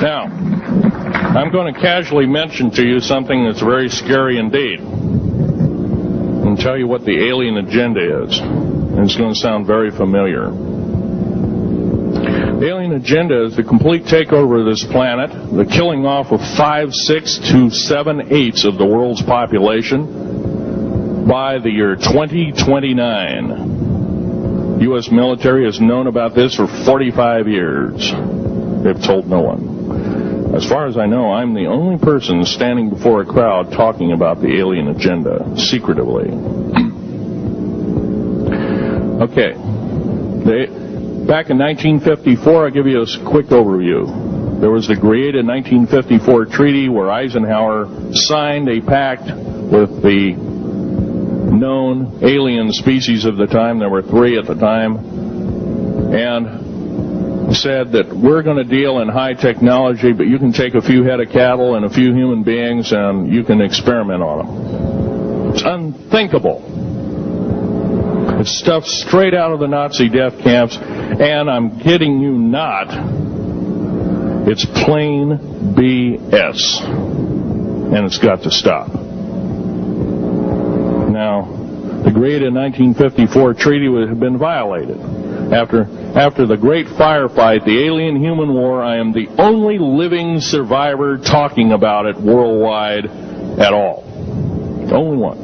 Now, I'm going to casually mention to you something that's very scary indeed, and tell you what the alien agenda is. And it's going to sound very familiar. The alien agenda is the complete takeover of this planet, the killing off of 5, 6 to 7/8 of the world's population by the year 2029. U.S. military has known about this for 45 years. They've told no one. As far as I know, I'm the only person standing before a crowd talking about the alien agenda, secretively. Okay. Back in 1954, I'll give you a quick overview. There was the created 1954 treaty where Eisenhower signed a pact with the known alien species of the time. There were 3 at the time. And said that we're going to deal in high technology, but you can take a few head of cattle and a few human beings and you can experiment on them. It's unthinkable. It's stuff straight out of the Nazi death camps, and I'm kidding you not, it's plain BS. And it's got to stop. Now, the created 1954 treaty had been violated. After the great firefight, the alien-human war, I am the only living survivor talking about it worldwide at all. Only one.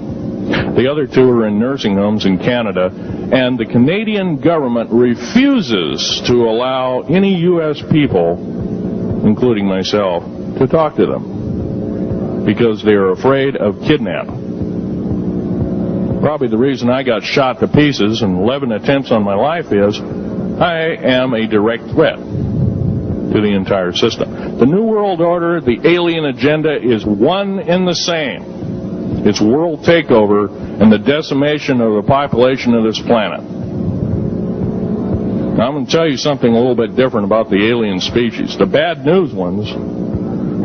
The other 2 are in nursing homes in Canada, and the Canadian government refuses to allow any U.S. people, including myself, to talk to them because they are afraid of kidnapping. Probably the reason I got shot to pieces and 11 attempts on my life is I am a direct threat to the entire system. The New World Order, the alien agenda, is one and the same. It's world takeover and the decimation of the population of this planet. Now, I'm going to tell you something a little bit different about the alien species. The bad news ones,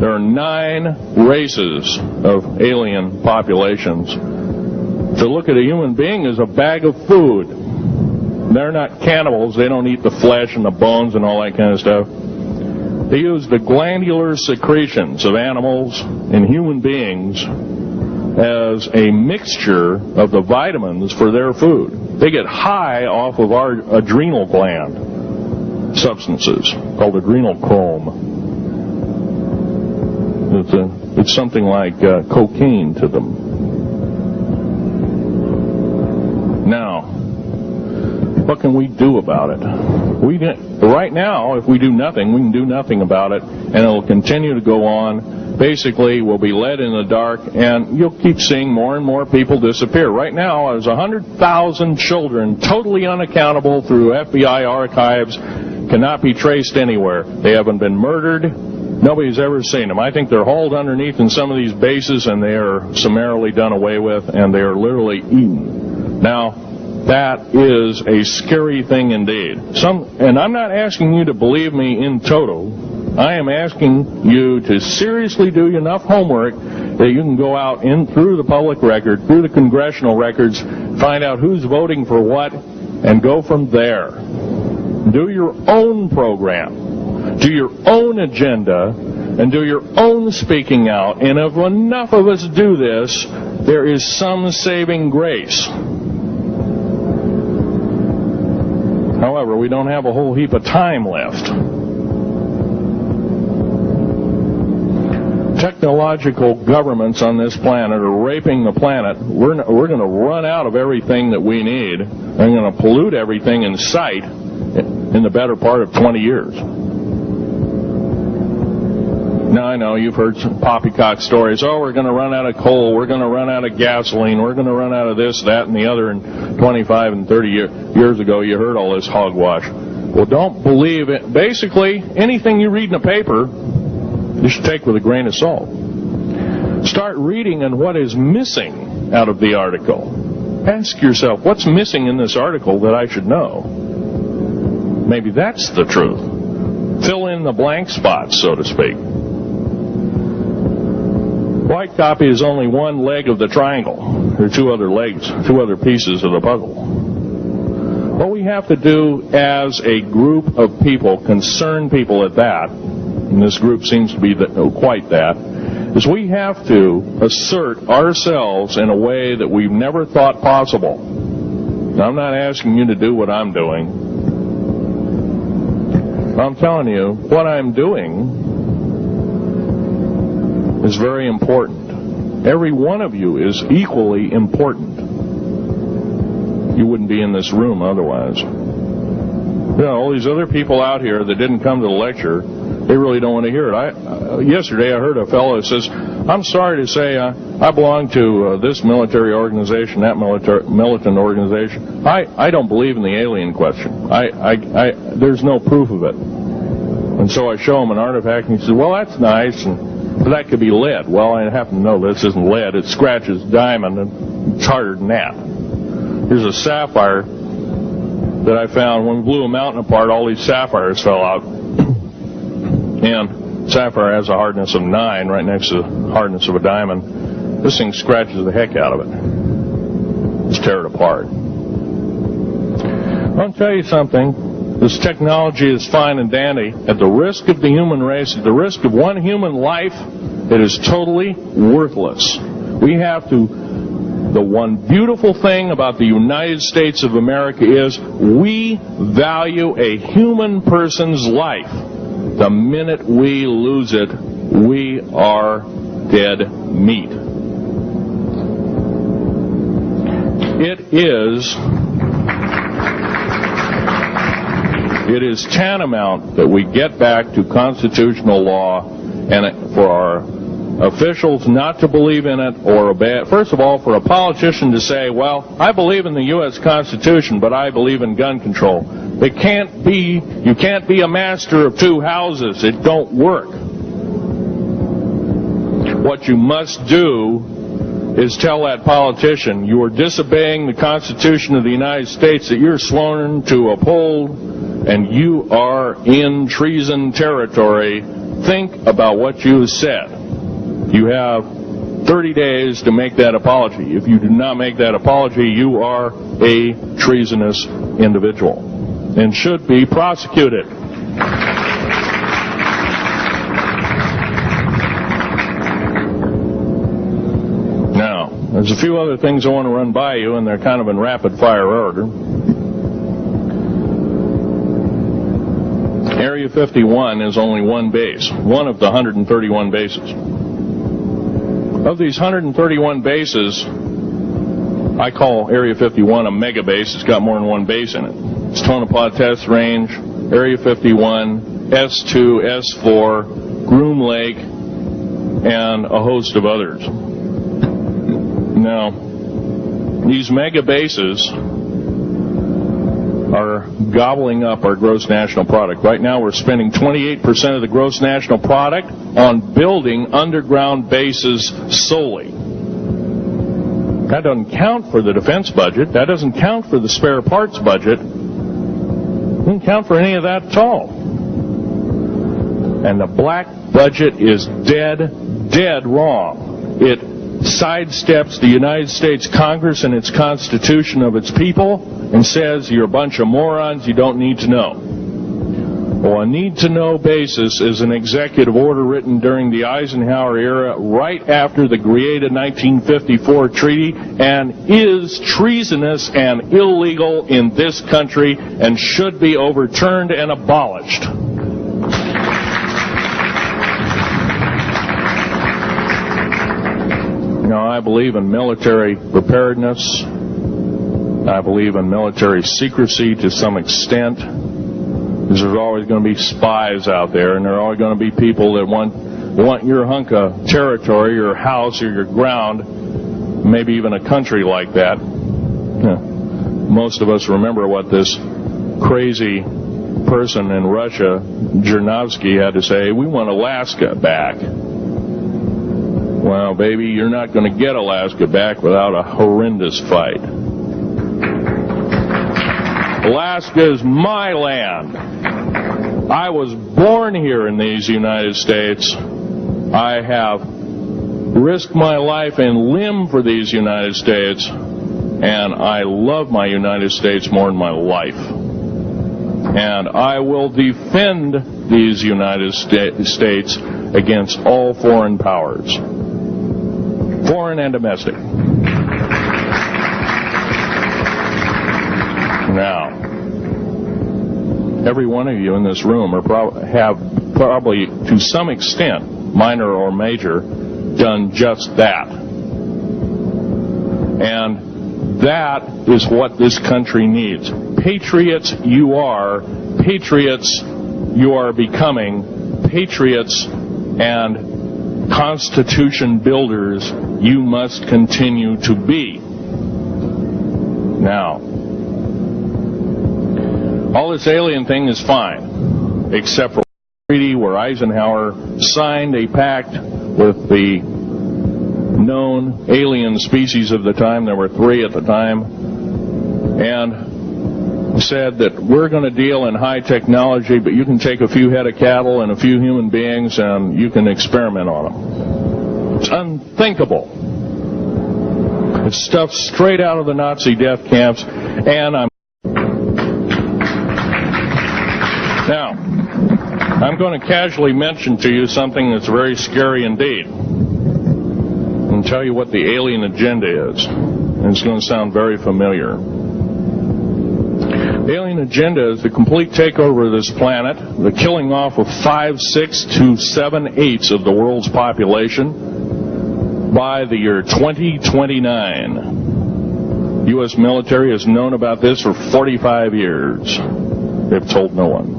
there are 9 races of alien populations. To look at a human being as a bag of food. They're not cannibals. They don't eat the flesh and the bones and all that kind of stuff. They use the glandular secretions of animals and human beings as a mixture of the vitamins for their food. They get high off of our adrenal gland substances called adrenal chrome. It's something like cocaine to them. Now, what can we do about it? Right now, if we do nothing, we can do nothing about it, and it'll continue to go on. Basically, we'll be led in the dark, and you'll keep seeing more and more people disappear. Right now, there's 100,000 children totally unaccountable through FBI archives, cannot be traced anywhere. They haven't been murdered. Nobody's ever seen them. I think they're hauled underneath in some of these bases, and they are summarily done away with, and they are literally eaten. Now, that is a scary thing indeed. And I'm not asking you to believe me in toto. I am asking you to seriously do enough homework that you can go out through the public record, through the congressional records, find out who's voting for what, and go from there. Do your own program. Do your own agenda, and do your own speaking out. And if enough of us do this, there is some saving grace. However, we don't have a whole heap of time left. Technological governments on this planet are raping the planet. We're going to run out of everything that we need. They're going to pollute everything in sight in the better part of 20 years. Now, I know you've heard some poppycock stories. Oh, we're going to run out of coal. We're going to run out of gasoline. We're going to run out of this, that, and the other. And 25 and 30 years ago, you heard all this hogwash. Well, don't believe it. Basically, anything you read in a paper, you should take with a grain of salt. Start reading on what is missing out of the article. Ask yourself, what's missing in this article that I should know? Maybe that's the truth. Fill in the blank spots, so to speak. White copy is only one leg of the triangle. There are 2 other legs, 2 other pieces of the puzzle. What we have to do as a group of people, concerned people at that, and this group seems to be quite that, is we have to assert ourselves in a way that we've never thought possible. Now, I'm not asking you to do what I'm doing. I'm telling you, what I'm doing is very important. Every one of you is equally important. You wouldn't be in this room otherwise. You know, all these other people out here that didn't come to the lecture, they really don't want to hear it. Yesterday I heard a fellow who says, I'm sorry to say I belong to this military organization, that militant organization. I don't believe in the alien question. There's no proof of it. And so I show him an artifact, and he says, well, that's nice, but that could be lead. Well, I happen to know this isn't lead. It scratches diamond, and it's harder than that. Here's a sapphire that I found. When we blew a mountain apart, all these sapphires fell out. And sapphire has a hardness of 9 right next to the hardness of a diamond. This thing scratches the heck out of it. Let's tear it apart. I'll tell you something. This technology is fine and dandy. At the risk of the human race, at the risk of one human life, it is totally worthless. We have to... The one beautiful thing about the United States of America is we value a human person's life. The minute we lose it, we are dead meat. It is tantamount that we get back to constitutional law, and for our officials not to believe in it or obey it. First of all, for a politician to say, well, I believe in the U.S. Constitution, but I believe in gun control. You can't be a master of two houses. It don't work. What you must do is tell that politician you are disobeying the Constitution of the United States that you're sworn to uphold, and you are in treason territory. Think about what you said. You have 30 days to make that apology. If you do not make that apology, you are a treasonous individual and should be prosecuted. Now, there's a few other things I want to run by you, and they're kind of in rapid-fire order. Area 51 is only one base, one of the 131 bases. Of these 131 bases, I call Area 51 a mega base. It's got more than one base in it. It's Tonopah Test Range, Area 51, S2, S4, Groom Lake, and a host of others. Now, these mega bases are gobbling up our gross national product. Right now we're spending 28% of the gross national product on building underground bases solely. That doesn't count for the defense budget. That doesn't count for the spare parts budget. It doesn't count for any of that at all. And the black budget is dead wrong. It sidesteps the United States Congress and its Constitution of its people and says you're a bunch of morons, you don't need to know. Well, a need-to-know basis is an executive order written during the Eisenhower era right after the Greada 1954 treaty and is treasonous and illegal in this country and should be overturned and abolished. Now, I believe in military preparedness. I believe in military secrecy to some extent. Because there's always going to be spies out there, and there are always going to be people that want your hunk of territory, your house, or your ground, maybe even a country like that. Most of us remember what this crazy person in Russia, Zhirinovsky, had to say. We want Alaska back. Well, baby, you're not going to get Alaska back without a horrendous fight. Alaska is my land. I was born here in these United States. I have risked my life and limb for these United States, and I love my United States more than my life. And I will defend these United States against all foreign powers, foreign and domestic. Now, every one of you in this room have probably, to some extent, minor or major, done just that. And that is what this country needs. Patriots you are, patriots you are becoming, patriots and Constitution builders you must continue to be. Now, all this alien thing is fine, except for a treaty where Eisenhower signed a pact with the known alien species of the time. There were 3 at the time, and said that we're going to deal in high technology, but you can take a few head of cattle and a few human beings and you can experiment on them. It's unthinkable. It's stuff straight out of the Nazi death camps, and Now, I'm going to casually mention to you something that's very scary indeed, and tell you what the alien agenda is. And it's going to sound very familiar. The alien agenda is the complete takeover of this planet, the killing off of 5, 6 to 7 eighths of the world's population by the year 2029. U.S. military has known about this for 45 years. They've told no one.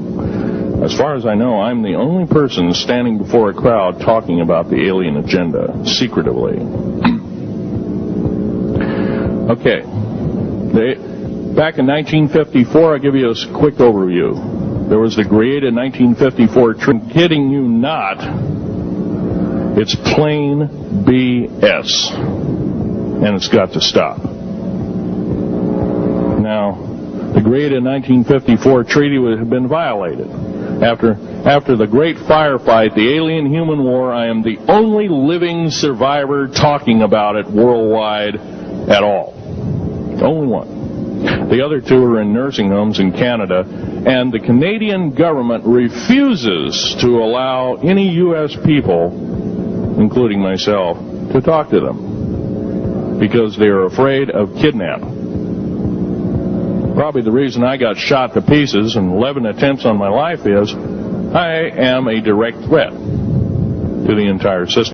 As far as I know, I'm the only person standing before a crowd talking about the alien agenda, secretively. Okay. Back in 1954, I'll give you a quick overview. There was the created 1954 treaty. Kidding you not, it's plain BS. And it's got to stop. Now, the created 1954 treaty had been violated. After the great firefight, the alien-human war, I am the only living survivor talking about it worldwide at all. The only one. The other 2 are in nursing homes in Canada, and the Canadian government refuses to allow any U.S. people, including myself, to talk to them because they are afraid of kidnapping. Probably the reason I got shot to pieces and 11 attempts on my life is I am a direct threat to the entire system.